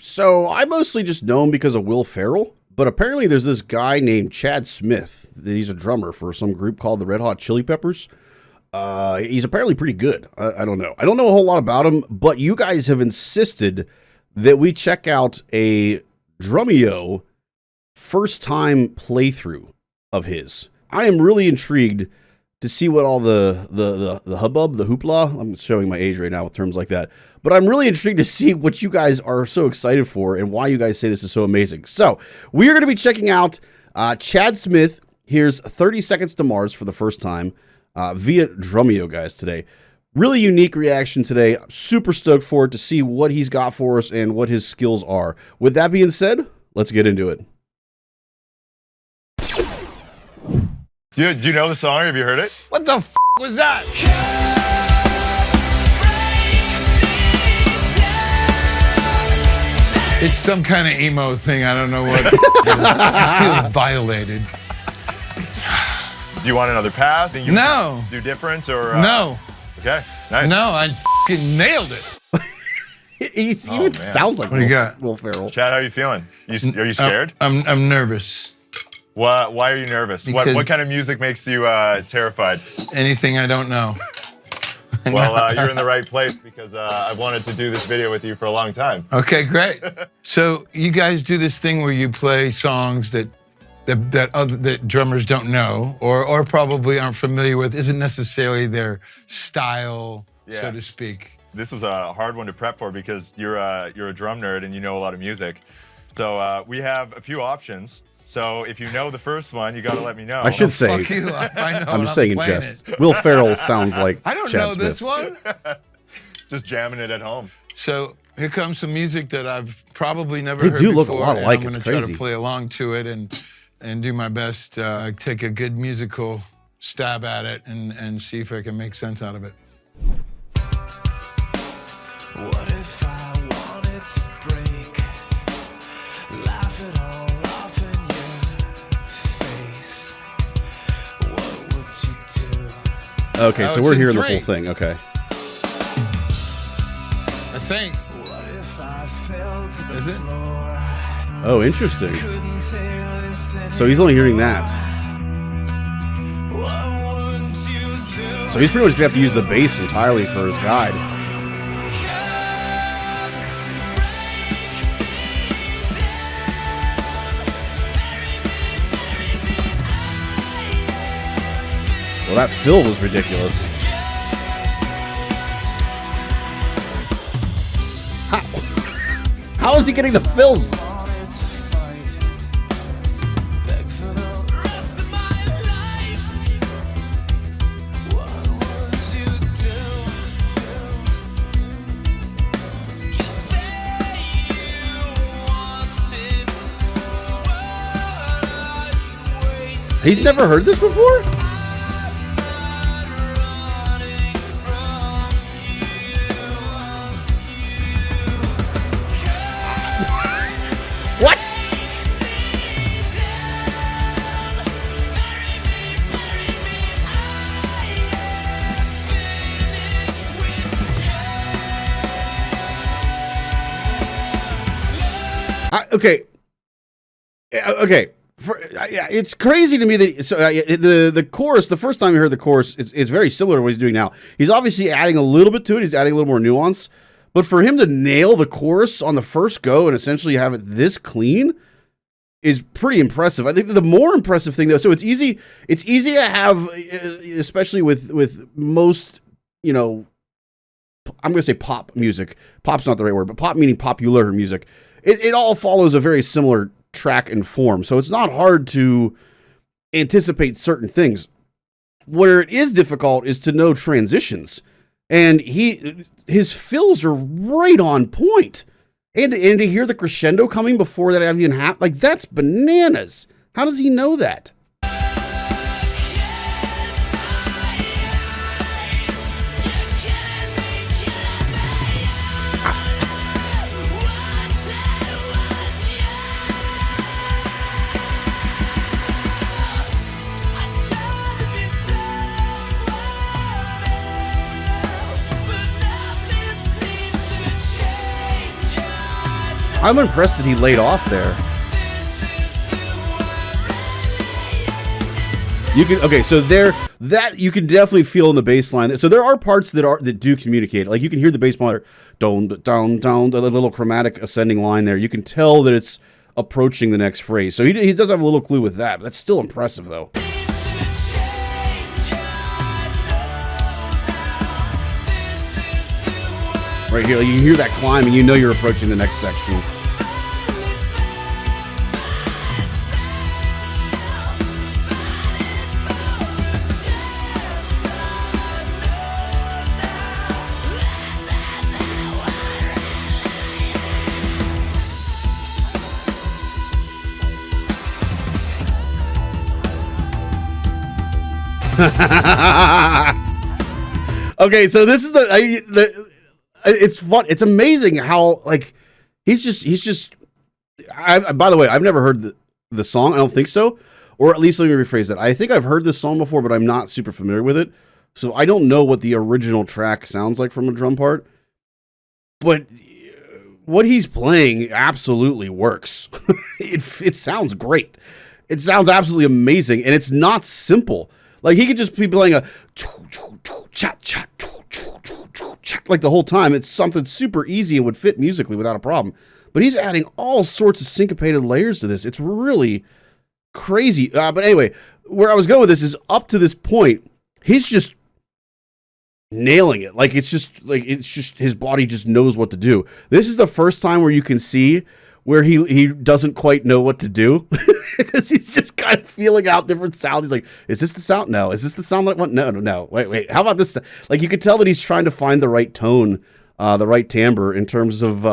So I mostly just know him because of Will Ferrell, but apparently there's this guy named Chad Smith. He's a drummer for some group called the Red Hot Chili Peppers. He's apparently pretty good. I don't know. I don't know a whole lot about him, but you guys have insisted that we check out a Drumeo first time playthrough of his. I am really intrigued to see what all the hubbub, the hoopla, I'm showing my age right now with terms like that, but I'm really intrigued to see what you guys are so excited for and why you guys say this is so amazing. So we are going to be checking out Chad Smith. Here's 30 Seconds to Mars for the first time via Drumeo, guys, today. Really unique reaction today. I'm super stoked for it to see what he's got for us and what his skills are. With that being said, let's get into it. Do you know the song? Have you heard it? What the f was that? It's some kind of emo thing. I don't know what. I feel violated. Do you want another pass? No. Do different or? No. Okay. Nice. No, I f***ing nailed it. He even sounds like Will Ferrell. Chad, how are you feeling? Are you scared? I'm nervous. Why are you nervous? What kind of music makes you terrified? Anything I don't know. Well, you're in the right place because I've wanted to do this video with you for a long time. Okay, great. So you guys do this thing where you play songs that drummers don't know or probably aren't familiar with, isn't necessarily their style, so to speak. This was a hard one to prep for because you're a drum nerd and you know a lot of music. So we have a few options. So if you know the first one, you got to let me know. I should say. Fuck you. I know. I'm just saying in jest. Will Ferrell sounds like I don't Chad know Smith. this one. Just jamming it at home. So here comes some music that I've probably never They heard do before. look a lot alike. I'm It's gonna try crazy. to play along to it and do my best, take a good musical stab at it and see if I can make sense out of it. What if I wanted to break? Laugh it all off in your face. What would you do? Okay, so it's we're in hearing the 3. full thing. Okay. I think. What if I fell to the Is it? floor? Oh, interesting. Couldn't take this So he's only hearing that. What would you do? So he's pretty much gonna have to use the bass entirely for his guide. Well, that fill was ridiculous. How is he getting the fills? He's never heard this before? What? Okay. It's crazy to me that the chorus, the first time you heard the chorus, it's very similar to what he's doing now. He's obviously adding a little bit to it. He's adding a little more nuance. But for him to nail the chorus on the first go and essentially have it this clean is pretty impressive. I think the more impressive thing, though, so it's easy to have, especially with most, I'm going to say pop music. Pop's not the right word, but pop meaning popular music. It all follows a very similar track and form. So it's not hard to anticipate certain things. Where it is difficult is to know transitions. And his fills are right on point. And to hear the crescendo coming before that even happened, like, that's bananas. How does he know that? I'm impressed that he laid off there. You can so that you can definitely feel in the bass line. So there are parts that do communicate. Like you can hear the bass line, down, the little chromatic ascending line there. You can tell that it's approaching the next phrase. So he does have a little clue with that, but that's still impressive though. Right here, like you hear that climb and you know you're approaching the next section. Okay, so this is it's fun. It's amazing how like he's just. By the way, I've never heard the song. I don't think so, or at least let me rephrase that. I think I've heard this song before, but I'm not super familiar with it, so I don't know what the original track sounds like from a drum part. But what he's playing absolutely works. It sounds great. It sounds absolutely amazing, and it's not simple. Like he could just be playing a like the whole time. It's something super easy and would fit musically without a problem. But he's adding all sorts of syncopated layers to this. It's really crazy. But anyway, where I was going with this is up to this point, he's just nailing it. Like it's just his body just knows what to do. This is the first time where you can see where he doesn't quite know what to do because he's just kind of feeling out different sounds. He's like, is this the sound? No. Is this the sound that I want? No. Wait. How about this? Like you could tell that he's trying to find the right tone, the right timbre in terms of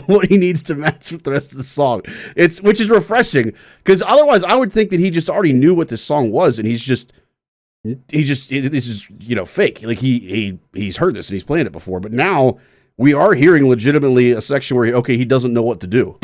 what he needs to match with the rest of the song. Which is refreshing because otherwise I would think that he just already knew what this song was and this is, fake. Like he's heard this and he's playing it before, but now we are hearing legitimately a section where he doesn't know what to do.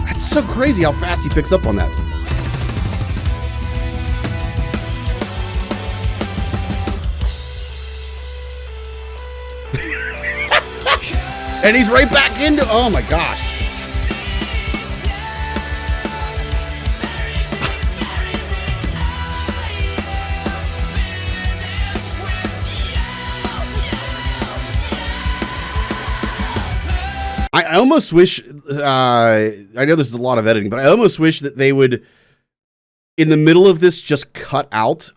It's so crazy how fast he picks up on that. And he's right back into, oh my gosh. I almost wish, I know this is a lot of editing, but I almost wish that they would, in the middle of this, just cut out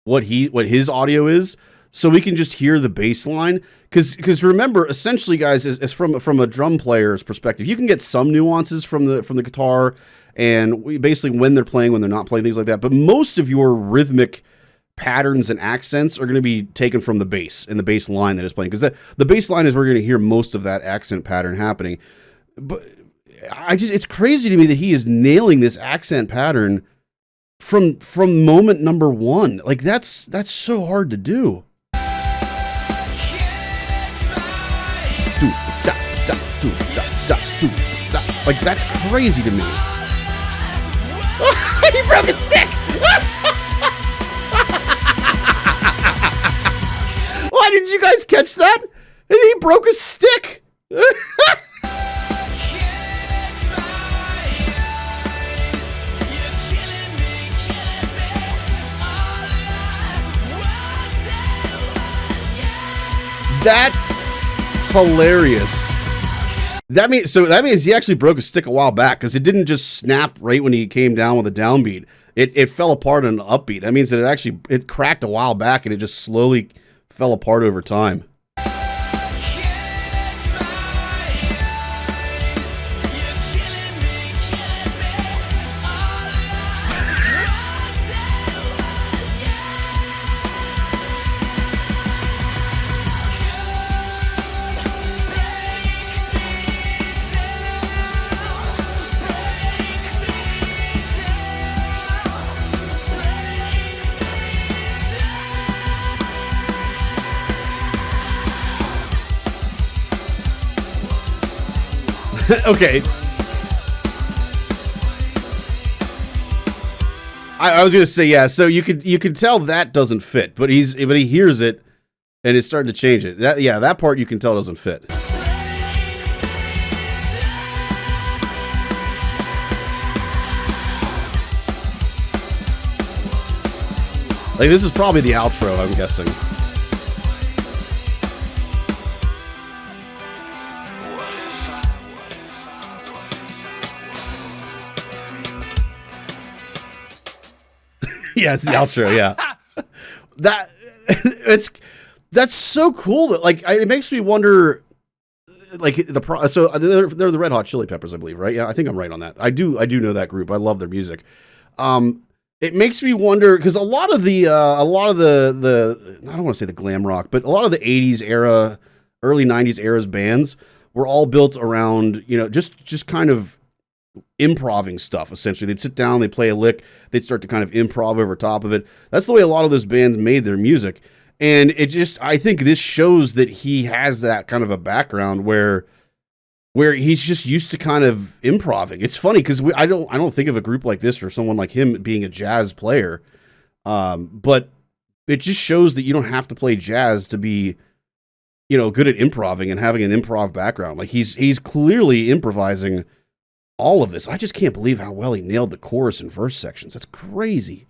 what his audio is, so we can just hear the bass line. Because remember, essentially, guys, is from a drum player's perspective, you can get some nuances from the guitar, and basically when they're playing, when they're not playing, things like that. But most of your rhythmic patterns and accents are going to be taken from the bass and the bass line that is playing, because the bass line is where you're going to hear most of that accent pattern happening. But it's crazy to me that he is nailing this accent pattern from moment number one. Like that's so hard to do. Like that's crazy to me. He broke a stick. Why didn't you guys catch that? He broke a stick. That's hilarious. That means he actually broke a stick a while back, because it didn't just snap right when he came down with a downbeat. It fell apart on an upbeat. That means that it cracked a while back, and it just slowly fell apart over time. Okay. I was gonna say, yeah. So you could tell that doesn't fit, but he hears it and is starting to change it. That part you can tell doesn't fit. Like, this is probably the outro, I'm guessing. Yeah, it's the outro. Yeah, that's so cool. That like it makes me wonder. Like so they're the Red Hot Chili Peppers, I believe, right? Yeah, I think I'm right on that. I do know that group. I love their music. It makes me wonder because a lot of the I don't want to say the glam rock, but a lot of the '80s era, early '90s era's bands were all built around just kind of improving stuff. Essentially, they'd sit down, they'd play a lick, they'd start to kind of improv over top of it. That's the way a lot of those bands made their music. And I think this shows that he has that kind of a background where he's just used to kind of improving. It's funny because I don't think of a group like this or someone like him being a jazz player. But it just shows that you don't have to play jazz to be, good at improving and having an improv background. Like he's clearly improvising all of this. I just can't believe how well he nailed the chorus and verse sections. That's crazy.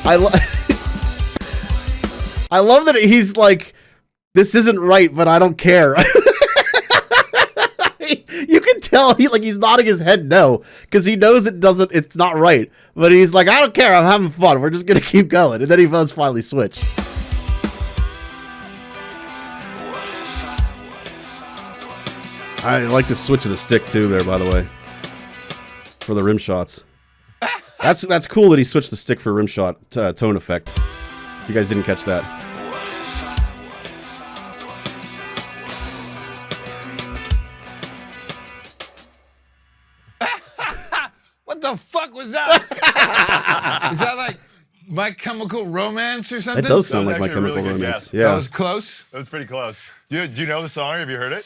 I love that he's like, this isn't right, but I don't care. You can tell he's nodding his head no, because he knows it's not right. But he's like, I don't care, I'm having fun. We're just gonna keep going. And then he does finally switch. I like the switch of the stick too there, by the way. For the rim shots. That's cool that he switched the stick for rim shot tone effect. You guys didn't catch that. What the fuck was that? Is that like My Chemical Romance or something? It does sound like That My was actually a Chemical really good Romance. guess. Yeah. That was close. That was pretty close. Do you know the song? Have you heard it?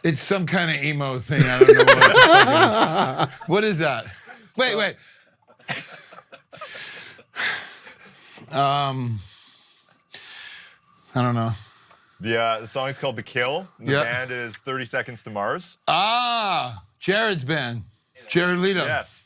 It's some kind of emo thing. I don't know what the fuck it is. What is that? Wait. I don't know. The song is called The Kill. The band is 30 Seconds to Mars. Ah, Jared's band. Jared Leto. Yes.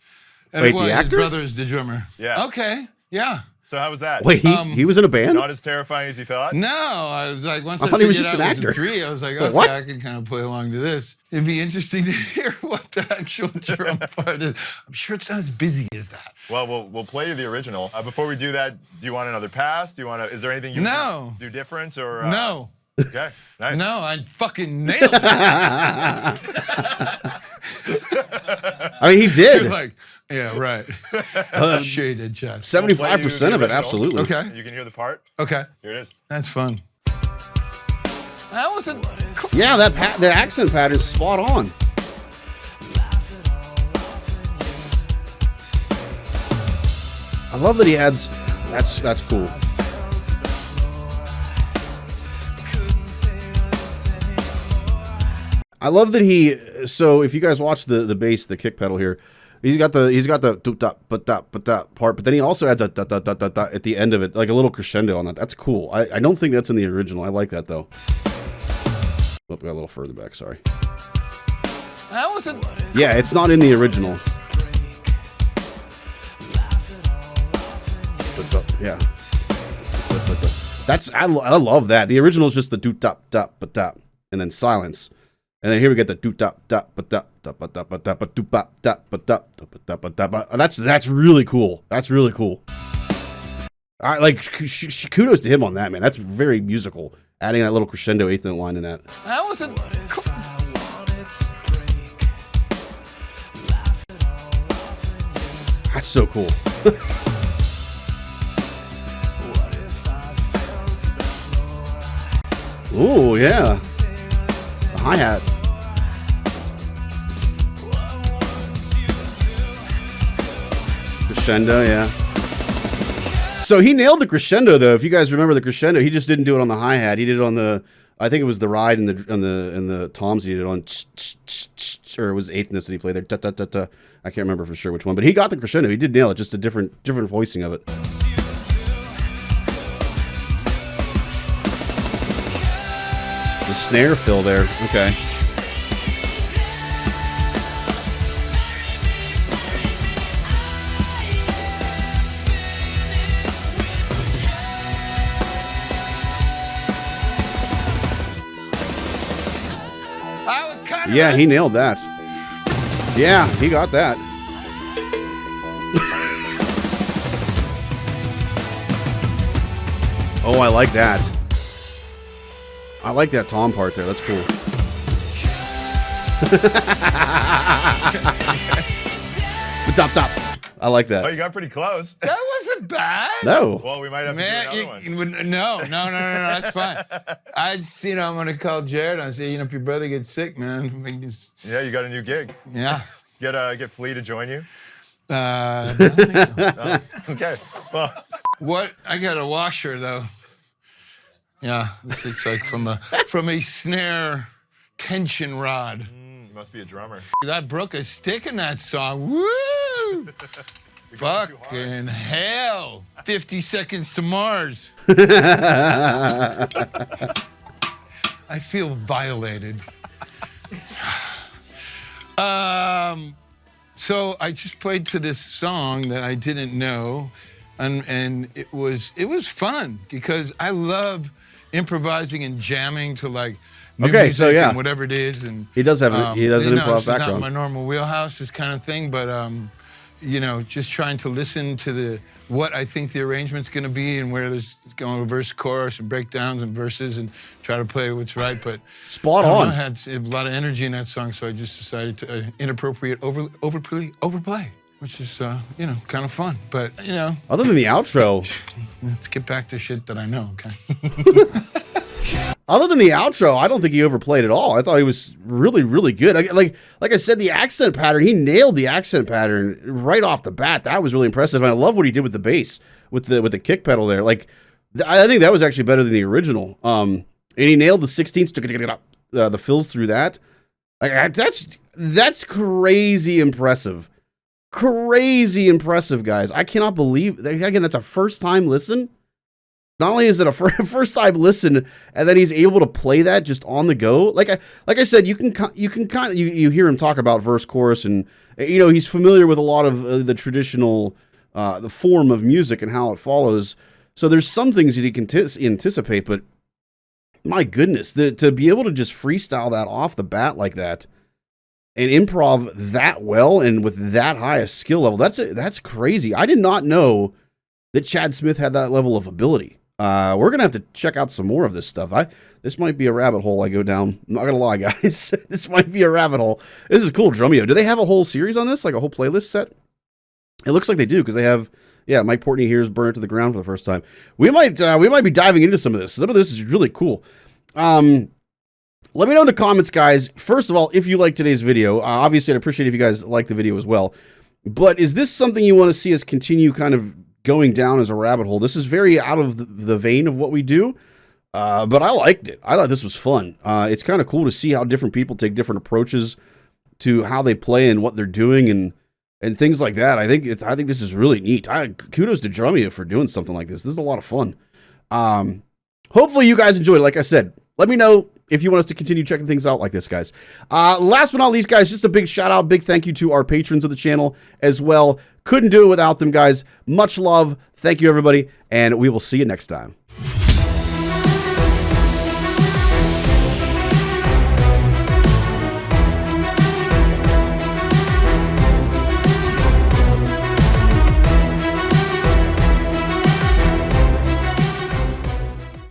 And Wait, it was the actor? his brother is the drummer. Yeah. Okay. Yeah. So how was that? Wait, he was in a band? Not as terrifying as you thought? No, I was like, once I I thought he was figured just out an it was a actor. 3, I was like, Wait, okay, what? I can kind of play along to this. It'd be interesting to hear what the actual drum part is. I'm sure it's not as busy as that. Well, we'll play you the original. Before we do that, do you want another pass? Is there anything you No. do different or? No. Okay. Nice. No, I fucking nailed it. I mean, he did. You're like, yeah, right. Shaded chest. 75% of it, original. absolutely. Okay. You can hear the part. Okay. Here it is. That's fun. That wasn't. Yeah, the accent pad is spot on. I love that he adds. That's cool. I love that he. So if you guys watch the bass, the kick pedal here, he's got the doop dop but that part, but then he also adds a da da da da da at the end of it, like a little crescendo on that. That's cool. I don't think that's in the original. I like that though. Oh, we got a little further back. Sorry. That wasn't. Yeah, it's not in the original. Yeah. That's I love that. The original is just the doop dop dop but dop and then silence. And then here we get the doop dop dop but dop dop but dop but dop but doop dop dop but dop dop but dop. That's really cool. That's really cool. I like kudos to him on that, man. That's very musical. Adding that little crescendo eighth note line in that. That wasn't. That's so cool. Ooh, yeah. The hi-hat. Crescendo, yeah. So he nailed the crescendo though. If you guys remember the crescendo, he just didn't do it on the hi-hat. He did it on the, I think it was the ride and the toms he did it on, or it was eighth notes that he played there. I can't remember for sure which one, but he got the crescendo. He did nail it, just a different voicing of it. The snare fill there. Okay. Yeah, he nailed that. Yeah, he got that. Oh, I like that. I like that tom part there. That's cool. Top. I like that. Oh, you got pretty close. That wasn't bad. No. Well, we might have to do another one. No, that's fine. I'm gonna call Jared and say, if your brother gets sick, man, we just, Yeah, you got a new gig. yeah. Get Flea to join you. I don't think so. Oh, okay. Well, What? I got a washer though. Yeah, it's like from a snare tension rod. must be a drummer. That broke a stick in that song. Woo! Fucking hell. 50 Seconds to Mars. I feel violated. So I just played to this song that I didn't know, and it was fun because I love improvising and jamming to like new music and whatever it is. And he does have an improv it's background. not my normal wheelhouse, this kind of thing, but just trying to listen to what I think the arrangement's going to be and where there's going verse, chorus, and breakdowns and verses, and try to play what's right. But spot on. I had a lot of energy in that song, so I just decided to inappropriate overplay, which is kind of fun. But other than the outro, let's get back to shit that I know. Okay. Other than the outro, I don't think he overplayed at all. I thought he was really, really good. Like I said, the accent pattern, he nailed the accent pattern right off the bat. That was really impressive. And I love what he did with the bass, with the kick pedal there. Like, I think that was actually better than the original. And he nailed the 16ths, the fills through that. Like, that's crazy impressive. Crazy impressive, guys. I cannot believe, again, that's a first time listen. Not only is it a first time listen, and then he's able to play that just on the go. Like I said, you hear him talk about verse, chorus, and he's familiar with a lot of the traditional the form of music and how it follows. So there's some things that he can anticipate, but my goodness, to be able to just freestyle that off the bat like that and improv that well and with that high a skill level, that's crazy. I did not know that Chad Smith had that level of ability. We're going to have to check out some more of this stuff. This might be a rabbit hole I go down. I'm not going to lie, guys. This might be a rabbit hole. This is cool, Drumeo. Do they have a whole series on this? Like a whole playlist set? It looks like they do, because they have, Mike Portney hears Burn It to the Ground for the first time. We might be diving into some of this. Some of this is really cool. Let me know in the comments, guys. First of all, if you like today's video, obviously I'd appreciate if you guys like the video as well. But is this something you want to see us continue kind of going down as a rabbit hole? This is very out of the vein of what we do, but I liked it. I thought this was fun. It's kind of cool to see how different people take different approaches to how they play and what they're doing and things like that. I think this is really neat. Kudos to Drumeo for doing something like this. This is a lot of fun. Hopefully you guys enjoyed it. Like I said, let me know if you want us to continue checking things out like this, guys. Last but not least, guys, just a big shout out, big thank you to our patrons of the channel as well. Couldn't do it without them, guys. Much love. Thank you, everybody. And we will see you next time.